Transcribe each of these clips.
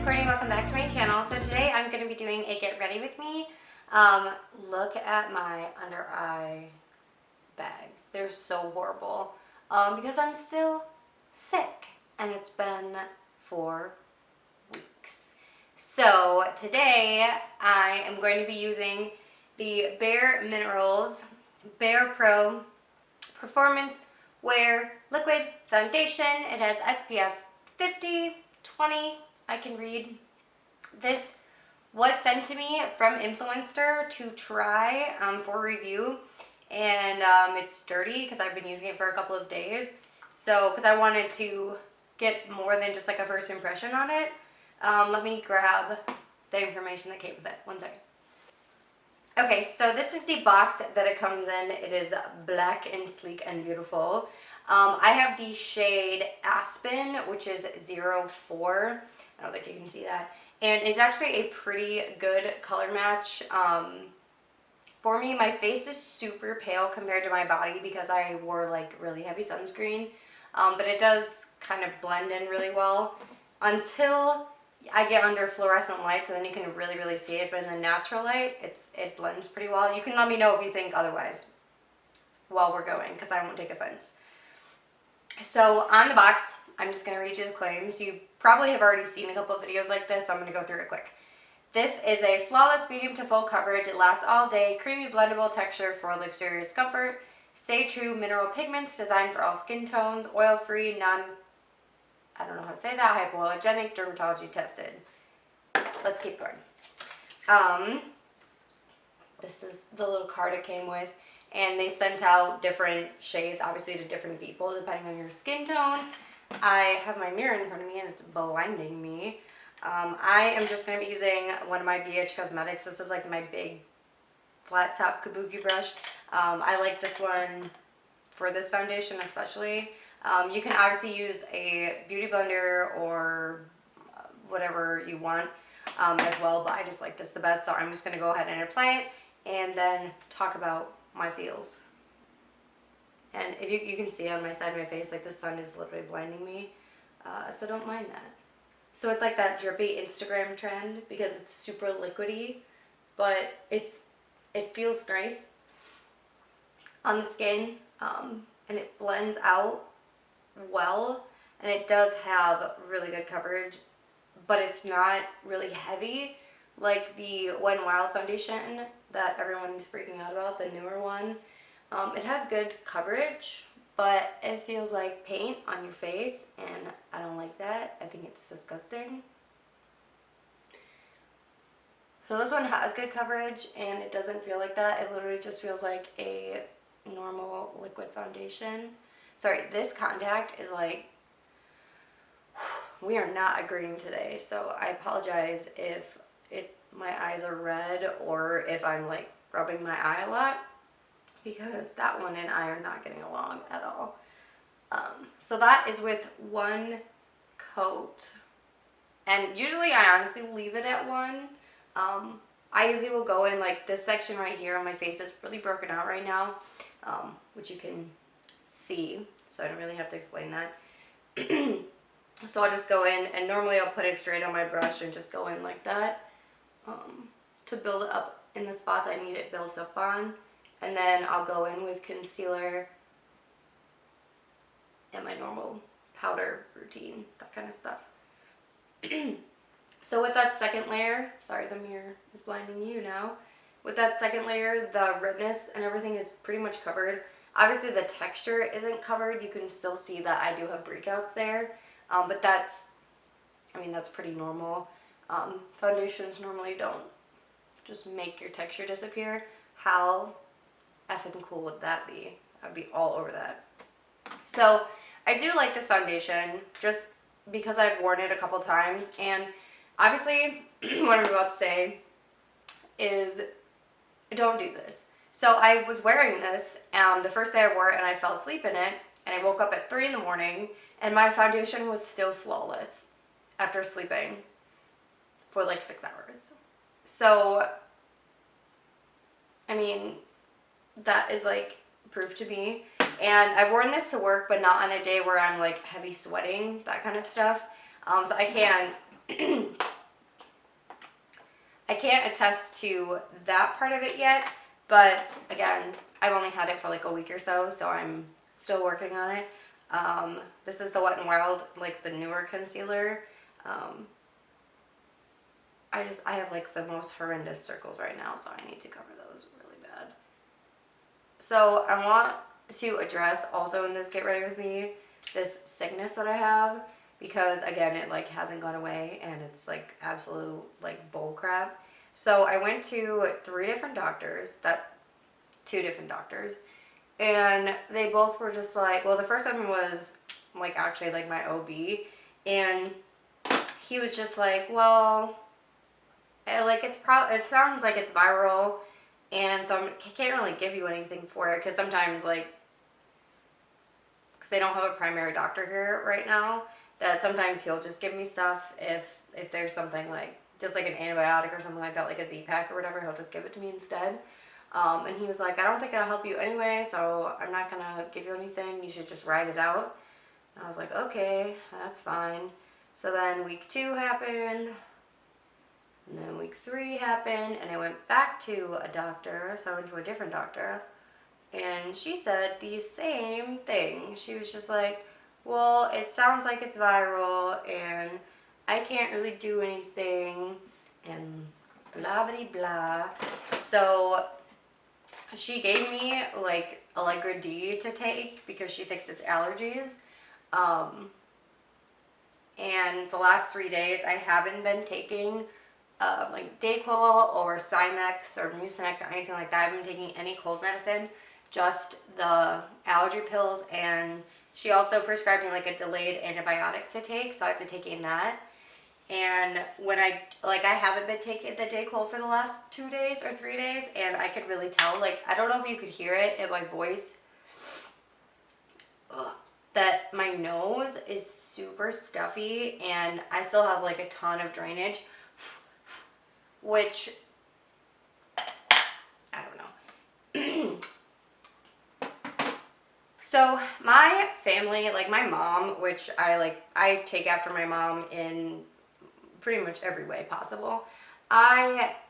Courtney, welcome back to my channel. So today I'm going to be doing a get ready with me. Look at my under eye bags. They're so horrible because I'm still sick and it's been 4 weeks. So today I am going to be using the Bare Minerals Bare Pro Performance Wear Liquid Foundation. It has SPF 50, 20, I can read. This was sent to me from Influenster to try for review, and it's dirty because I've been using it for a couple of days. So, because I wanted to get more than just like a first impression on it, let me grab the information that came with it. One second. Okay, so this is the box that it comes in. It is black and sleek and beautiful. I have the shade Aspen, which is 04. I don't think you can see that. And it's actually a pretty good color match. For me, my face is super pale compared to my body because I wore like really heavy sunscreen. But it does kind of blend in really well until I get under fluorescent lights, and then you can really see it. But in the natural light, it blends pretty well. You can let me know if you think otherwise while we're going, because I won't take offense. So on the box, I'm just going to read you the claims. You probably have already seen a couple of videos like this, so I'm going to go through it quick. This is a flawless medium to full coverage. It lasts all day. Creamy blendable texture for luxurious comfort. Stay true mineral pigments designed for all skin tones. Oil-free, I don't know how to say that, hypoallergenic, dermatology tested. Let's keep going. This is the little card it came with. And they sent out different shades, obviously, to different people, depending on your skin tone. I have my mirror in front of me, and it's blinding me. I am just going to be using one of my BH Cosmetics. This is like my big flat top kabuki brush. I like this one for this foundation especially. You can obviously use a beauty blender or whatever you want as well, but I just like this the best, so I'm just going to go ahead and apply it and then talk about my feels. And if you can see on my side of my face, like the sun is literally blinding me, so don't mind that. So it's like that drippy Instagram trend because it's super liquidy, but it feels nice on the skin, and it blends out well, and it does have really good coverage, but it's not really heavy like the Wet n Wild foundation that everyone's freaking out about, the newer one. It has good coverage, but it feels like paint on your face, and I don't like that. I think it's disgusting. So this one has good coverage, and it doesn't feel like that. It literally just feels like a normal liquid foundation. Sorry, this contact is like, we are not agreeing today, so I apologize if my eyes are red or if I'm like rubbing my eye a lot, because that one and I are not getting along at all. So that is with one coat, and usually I honestly leave it at one. I usually will go in like this section right here on my face. It's really broken out right now, which you can see, so I don't really have to explain that. So I'll just go in, and normally I'll put it straight on my brush and just go in like that to build it up in the spots I need it built up on. And then I'll go in with concealer and my normal powder routine, that kind of stuff. So with that second layer, sorry, the mirror is blinding you now. With that second layer, the redness and everything is pretty much covered. Obviously the texture isn't covered. You can still see that I do have breakouts there. But that's pretty normal. Foundations normally don't just make your texture disappear. How effing cool would that be? I'd be all over that. So I do like this foundation just because I've worn it a couple times, and obviously what I'm about to say is don't do this. So I was wearing this the first day I wore it, and I fell asleep in it, and I woke up at 3 in the morning and my foundation was still flawless after sleeping for like 6 hours. So I mean, that is like proof to me. And I've worn this to work, but not on a day where I'm like heavy sweating, that kind of stuff. So I can't I can't attest to that part of it yet, but again, I've only had it for like a week or so, so I'm still working on it. This is the Wet n Wild, like the newer concealer. I have like the most horrendous circles right now, so I need to cover those really bad. So I want to address also in this Get Ready With Me, this sickness that I have, because again, it like hasn't gone away and it's like absolute like bull crap. So I went to two different doctors, and they both were just like, well, the first one was like actually like my OB, and he was just like, well, like it sounds like it's viral, and so I can't really give you anything for it, because sometimes like, because they don't have a primary doctor here right now, that sometimes he'll just give me stuff if there's something like just like an antibiotic or something like that, like a Z-Pack or whatever, he'll just give it to me instead. And he was like, I don't think it'll help you anyway, so I'm not gonna give you anything, you should just ride it out. And I was like, okay, that's fine. So then week 2 happened, and then week 3 happened, and I went back to a doctor, so I went to a different doctor, and she said the same thing. She was just like, well, it sounds like it's viral, and I can't really do anything, and blah blah blah. So she gave me like Allegra D to take because she thinks it's allergies. And the last 3 days I haven't been taking like Dayquil or Sinex or Mucinex or anything like that. I haven't been taking any cold medicine, just the allergy pills, and she also prescribed me like a delayed antibiotic to take, so I've been taking that. And when I haven't been taking the Dayquil for the last 2 days or 3 days, and I could really tell, like, I don't know if you could hear it in my voice, that my nose is super stuffy, and I still have like a ton of drainage, which, I don't know. So my family, like my mom, which I take after my mom in pretty much every way possible.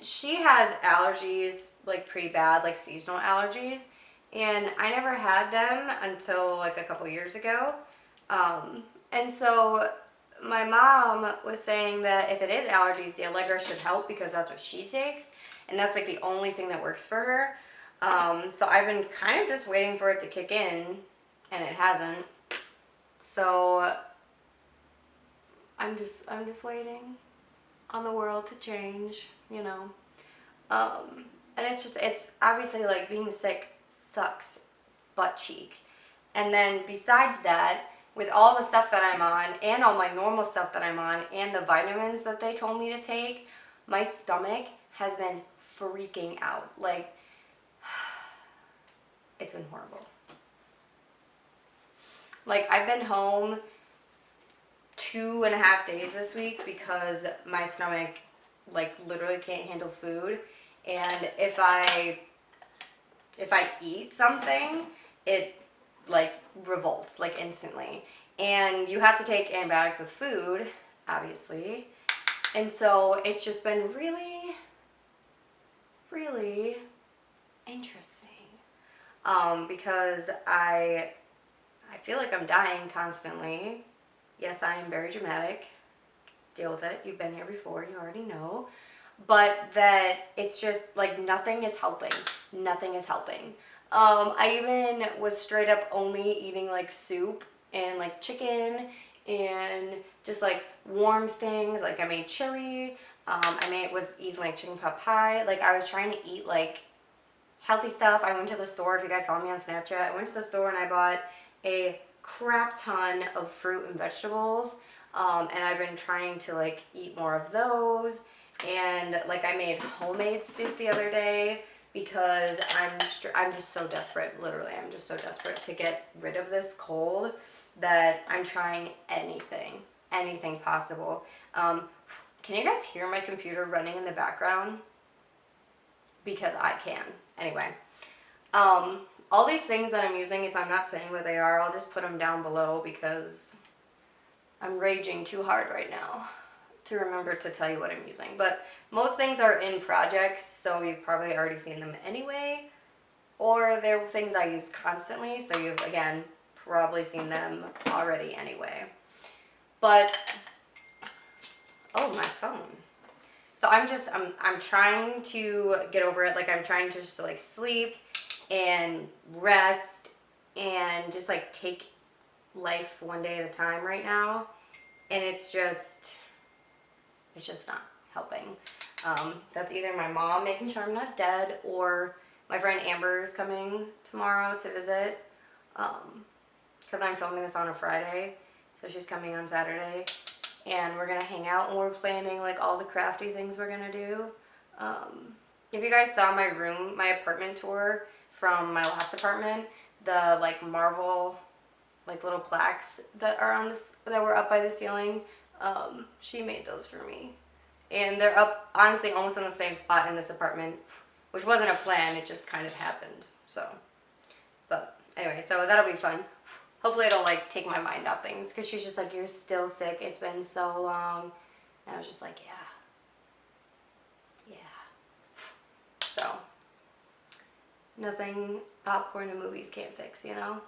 She has allergies, like pretty bad, like seasonal allergies, and I never had them until like a couple years ago. And so my mom was saying that if it is allergies, the Allegra should help because that's what she takes, and that's like the only thing that works for her. So I've been kind of just waiting for it to kick in, and it hasn't. So I'm just waiting on the world to change, you know. And it's obviously like being sick sucks butt cheek. And then besides that, with all the stuff that I'm on and all my normal stuff that I'm on and the vitamins that they told me to take, my stomach has been freaking out. Like, it's been horrible. Like, I've been home 2.5 days this week because my stomach like literally can't handle food, and if I eat something, it like revolts like instantly, and you have to take antibiotics with food, obviously, and so it's just been really, really interesting, because I feel like I'm dying constantly. Yes, I am very dramatic. Deal with it. You've been here before. You already know. But that it's just like nothing is helping. Nothing is helping. I even was straight up only eating like soup and like chicken and just like warm things. Like I made chili. Was eating like chicken pot pie. Like I was trying to eat like healthy stuff. I went to the store. If you guys follow me on Snapchat, I went to the store and I bought a crap ton of fruit and vegetables, and I've been trying to like eat more of those, and like I made homemade soup the other day because I'm just so desperate. Literally, I'm just so desperate to get rid of this cold that I'm trying anything possible. Can you guys hear my computer running in the background? Because I can. Anyway, all these things that I'm using, if I'm not saying what they are, I'll just put them down below because I'm raging too hard right now. to remember to tell you what I'm using. But most things are in projects, so you've probably already seen them anyway. Or they're things I use constantly, so you've, again, probably seen them already anyway. But, oh, my phone. So I'm trying to get over it. Like, I'm trying to just, like, sleep and rest and just, like, take life one day at a time right now. And it's just not helping. That's either my mom making sure I'm not dead, or my friend Amber is coming tomorrow to visit, because I'm filming this on a Friday, so she's coming on Saturday, and we're gonna hang out, and we're planning like all the crafty things we're gonna do. If you guys saw my apartment tour from my last apartment, the like Marvel like little plaques that are on that were up by the ceiling, she made those for me. And they're up, honestly, almost in the same spot in this apartment, which wasn't a plan, it just kind of happened, so. But, anyway, so that'll be fun. Hopefully it'll, like, take my mind off things, because she's just like, you're still sick, it's been so long. And I was just like, yeah. So, nothing popcorn and movies can't fix, you know?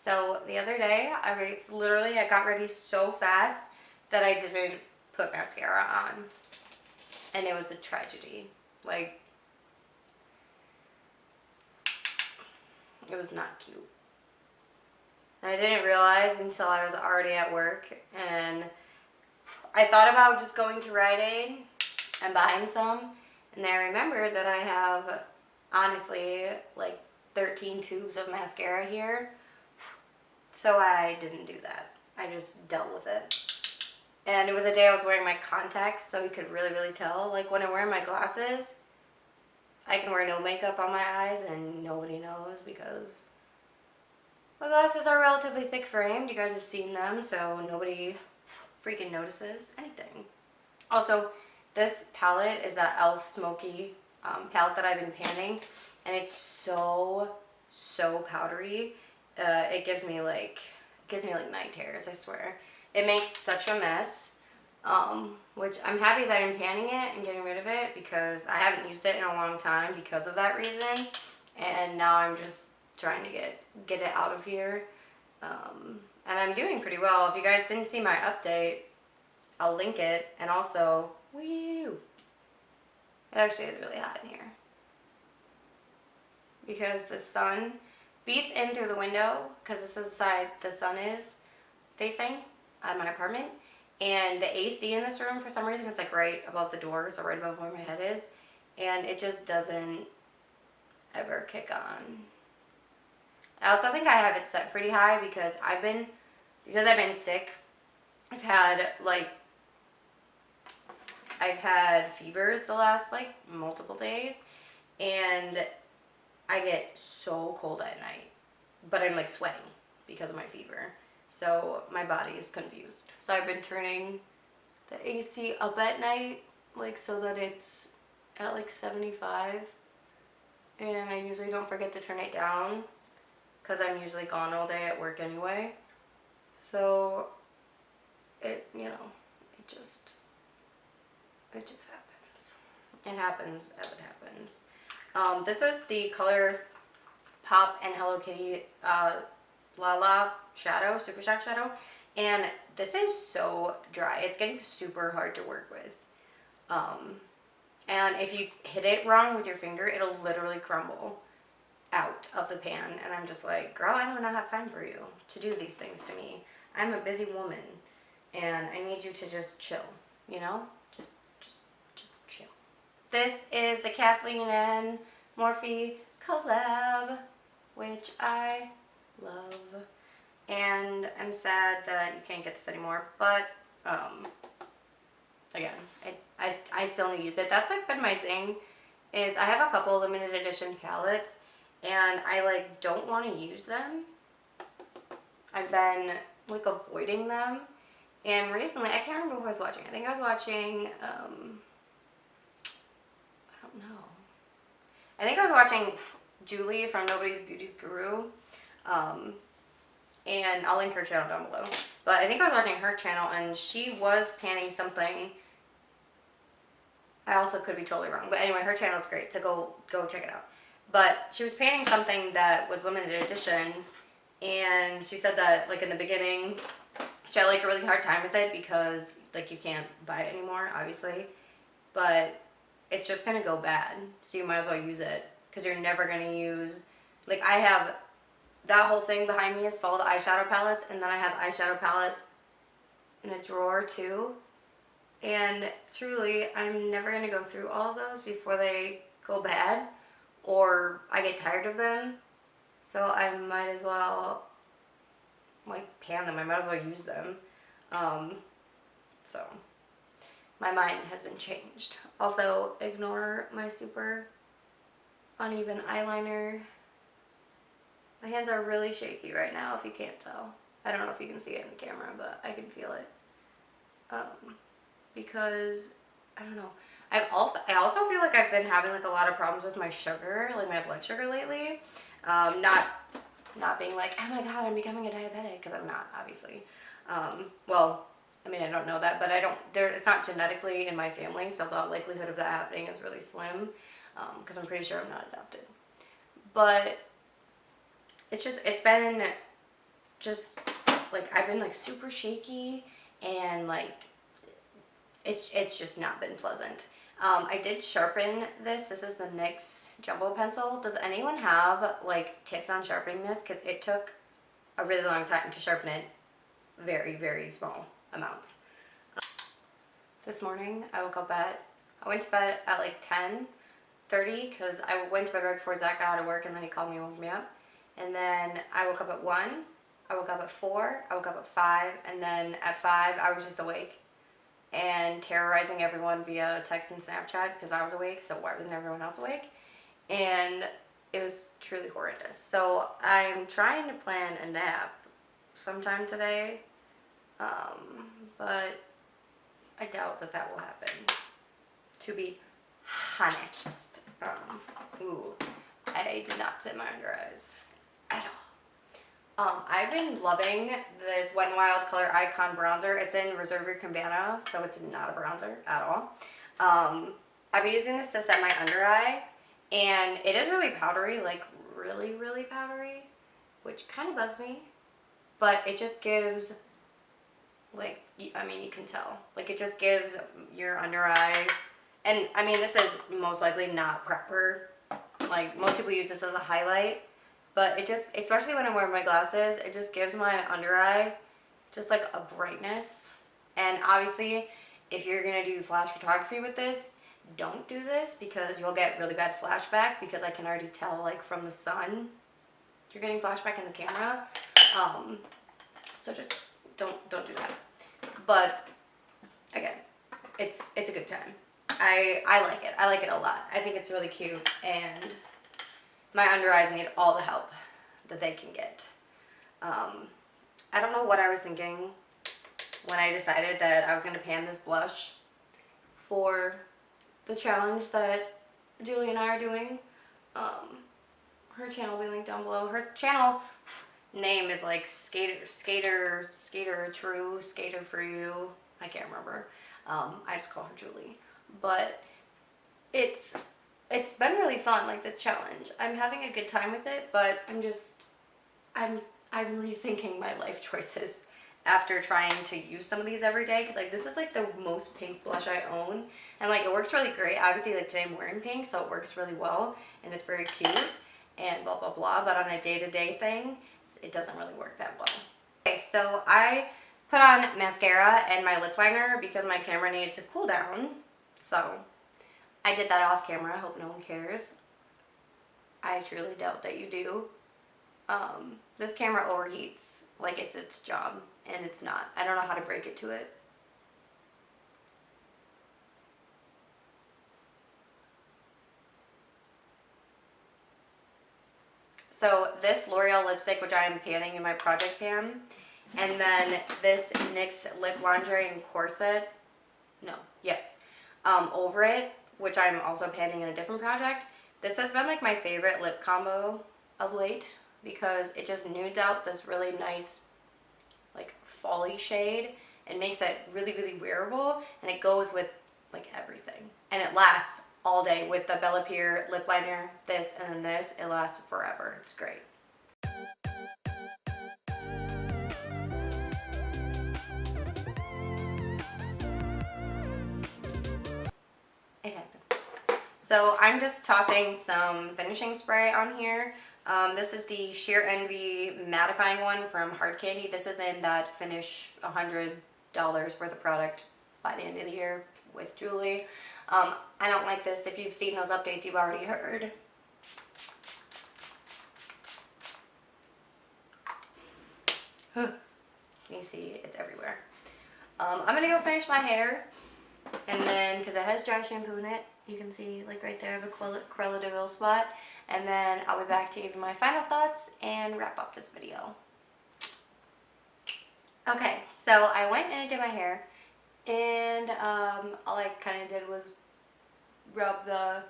So, the other day, I got ready so fast that I didn't put mascara on, and it was a tragedy. Like, it was not cute. And I didn't realize until I was already at work, and I thought about just going to Rite Aid and buying some, and then I remembered that I have, honestly, like 13 tubes of mascara here, so I didn't do that. I just dealt with it. And it was a day I was wearing my contacts, so you could really, really tell. Like, when I'm wearing my glasses, I can wear no makeup on my eyes, and nobody knows, because my glasses are relatively thick framed. You guys have seen them, so nobody freaking notices anything. Also, this palette is that e.l.f. Smoky palette that I've been panning, and it's so powdery. It gives me like night terrors, I swear. It makes such a mess, which I'm happy that I'm panning it and getting rid of it, because I haven't used it in a long time because of that reason, and now I'm just trying to get it out of here, and I'm doing pretty well. If you guys didn't see my update, I'll link it, and also, woo! It actually is really hot in here, because the sun beats in through the window, because this is the side the sun is facing at my apartment, and the AC in this room, for some reason, it's like right above the door, so right above where my head is, and it just doesn't ever kick on. I also think I have it set pretty high because I've been sick. I've had fevers the last like multiple days, and I get so cold at night, but I'm like sweating because of my fever. So my body is confused. So I've been turning the AC up at night, like so that it's at like 75. And I usually don't forget to turn it down, because I'm usually gone all day at work anyway. So it just happens. It happens as it happens. This is the Colourpop and Hello Kitty La shadow, Super Shock shadow, and this is so dry. It's getting super hard to work with. And if you hit it wrong with your finger, it'll literally crumble out of the pan, and I'm just like, girl, I do not have time for you to do these things to me. I'm a busy woman, and I need you to just chill, you know? Just chill. This is the Kathleen and Morphe collab, which I love, and I'm sad that you can't get this anymore, but again, I still only use it. That's like been my thing, is I have a couple limited edition palettes, and I like don't want to use them. I've been like avoiding them, and recently, I can't remember who I was watching. I think I was watching I don't know. I think I was watching Julie from Nobody's Beauty Guru, and I'll link her channel down below. But I think I was watching her channel, and she was panning something. I also could be totally wrong, but anyway, her channel's great, so go check it out. But she was panning something that was limited edition, and she said that like in the beginning, she had like a really hard time with it because like you can't buy it anymore, obviously, but it's just gonna go bad, so you might as well use it because you're never gonna use, like I have that whole thing behind me is full of eyeshadow palettes, and then I have eyeshadow palettes in a drawer too. And truly, I'm never going to go through all of those before they go bad or I get tired of them. So I might as well, like, pan them. I might as well use them. So my mind has been changed. Also, ignore my super uneven eyeliner. My hands are really shaky right now, if you can't tell. I don't know if you can see it in the camera, but I can feel it. Because I don't know. I also feel like I've been having like a lot of problems with my sugar, like my blood sugar lately. Not being like, oh my god, I'm becoming a diabetic, because I'm not, obviously. Well, I mean, I don't know that, but it's not genetically in my family, so the likelihood of that happening is really slim, because I'm pretty sure I'm not adopted. But it's been just like I've been like super shaky, and like it's just not been pleasant. I did sharpen this. This is the NYX Jumbo Pencil. Does anyone have like tips on sharpening this? Because it took a really long time to sharpen it very, very small amounts. This morning I went to bed at like 10:30 because I went to bed right before Zach got out of work, and then he called me and woke me up. And then I woke up at 1, I woke up at 4, I woke up at 5, and then at 5 I was just awake and terrorizing everyone via text and Snapchat because I was awake, so why wasn't everyone else awake? And it was truly horrendous. So I'm trying to plan a nap sometime today, but I doubt that will happen, to be honest. Ooh, I did not set my under eyes at all. I've been loving this Wet n Wild Color Icon bronzer. It's in Reserve Your Cabana, so it's not a bronzer at all. I've been using this to set my under eye, and it is really powdery, like really, really powdery, which kind of bugs me, but it just gives, like, I mean, you can tell, like, it just gives your under eye, and I mean, this is most likely not prepper. Like, most people use this as a highlight, but it just, especially when I'm wearing my glasses, it just gives my under eye just like a brightness. And obviously, if you're gonna do flash photography with this, don't do this because you'll get really bad flashback, because I can already tell, like, from the sun, you're getting flashback in the camera. So just don't do that. But again, it's a good time. I like it. I like it a lot. I think it's really cute, and my under eyes need all the help that they can get. I don't know what I was thinking when I decided that I was going to pan this blush for the challenge that Julie and I are doing. Her channel will be linked down below. Her channel name is like Skater for You. I can't remember. I just call her Julie. But it's been really fun, like, this challenge. I'm having a good time with it, but I'm rethinking my life choices after trying to use some of these every day, because, like, this is like the most pink blush I own, and like it works really great. Obviously, like, today I'm wearing pink, so it works really well, and it's very cute, and blah blah blah, but on a day-to-day thing, it doesn't really work that well. Okay, so I put on mascara and my lip liner because my camera needs to cool down, so I did that off camera. I hope no one cares. I truly doubt that you do. This camera overheats like it's its job, and it's not. I don't know how to break it to it. So this L'Oreal lipstick, which I am panning in my project pan, and then this NYX Lip Lingerie and Corset, over it, which I'm also panning in a different project. This has been like my favorite lip combo of late. because it just nudes out this really nice, like, folly shade and makes it really, really wearable, and it goes with, like, everything. And it lasts all day with the Bella Pierre lip liner, this, and then this. It lasts forever. It's great. It happens. So I'm just tossing some finishing spray on here. This is the Sheer Envy mattifying one from Hard Candy. This is in that finish $100 worth of product by the end of the year with Julie. I don't like this. If you've seen those updates, you've already heard. Can you see? It's everywhere. I'm gonna go finish my hair, and then, because it has dry shampoo in it, you can see, like, right there, I have a Cruella de Vil spot, and then I'll be back to give you my final thoughts and wrap up this video. Okay, so I went and I did my hair, and all I kind of did was rub the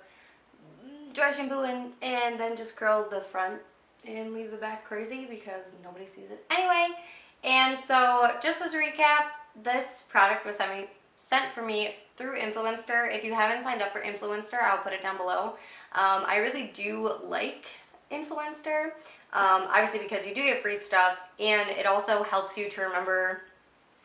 dry shampoo in, and then just curl the front and leave the back crazy because nobody sees it anyway. And so, just as a recap, this product was sent for me through Influenster. If you haven't signed up for Influenster, I'll put it down below. I really do like Influenster, obviously because you do get free stuff, and it also helps you to remember,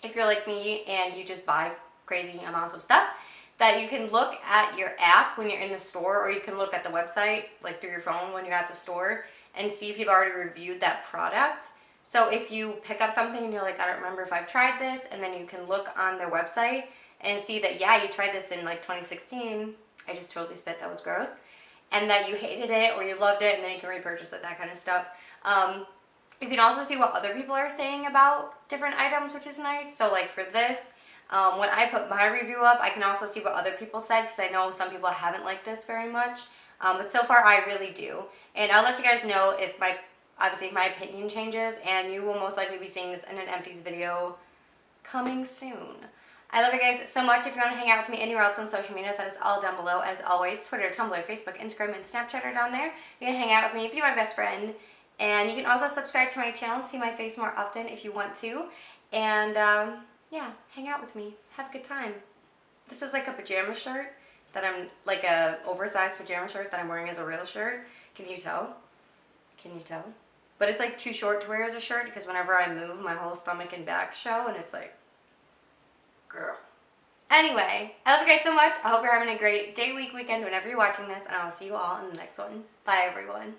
if you're like me and you just buy crazy amounts of stuff, that you can look at your app when you're in the store, or you can look at the website, like through your phone when you're at the store, and see if you've already reviewed that product. So if you pick up something and you're like, I don't remember if I've tried this, and then you can look on their website and see that, yeah, you tried this in like 2016, I just totally spit, that was gross, and that you hated it or you loved it, and then you can repurchase it, that kind of stuff. You can also see what other people are saying about different items, which is nice. So like for this, when I put my review up, I can also see what other people said, because I know some people haven't liked this very much. But so far I really do. And I'll let you guys know if obviously if my opinion changes, and you will most likely be seeing this in an empties video coming soon. I love you guys so much. If you want to hang out with me anywhere else on social media, that is all down below. As always, Twitter, Tumblr, Facebook, Instagram, and Snapchat are down there. You can hang out with me, be my best friend. And you can also subscribe to my channel and see my face more often if you want to. And yeah, hang out with me. Have a good time. This is like a pajama shirt that I'm, like a oversized pajama shirt that I'm wearing as a real shirt. Can you tell? Can you tell? But it's like too short to wear as a shirt, because whenever I move, my whole stomach and back show, and it's like, girl. Anyway, I love you guys so much. I hope you're having a great day, week, weekend, whenever you're watching this, and I'll see you all in the next one. Bye, everyone.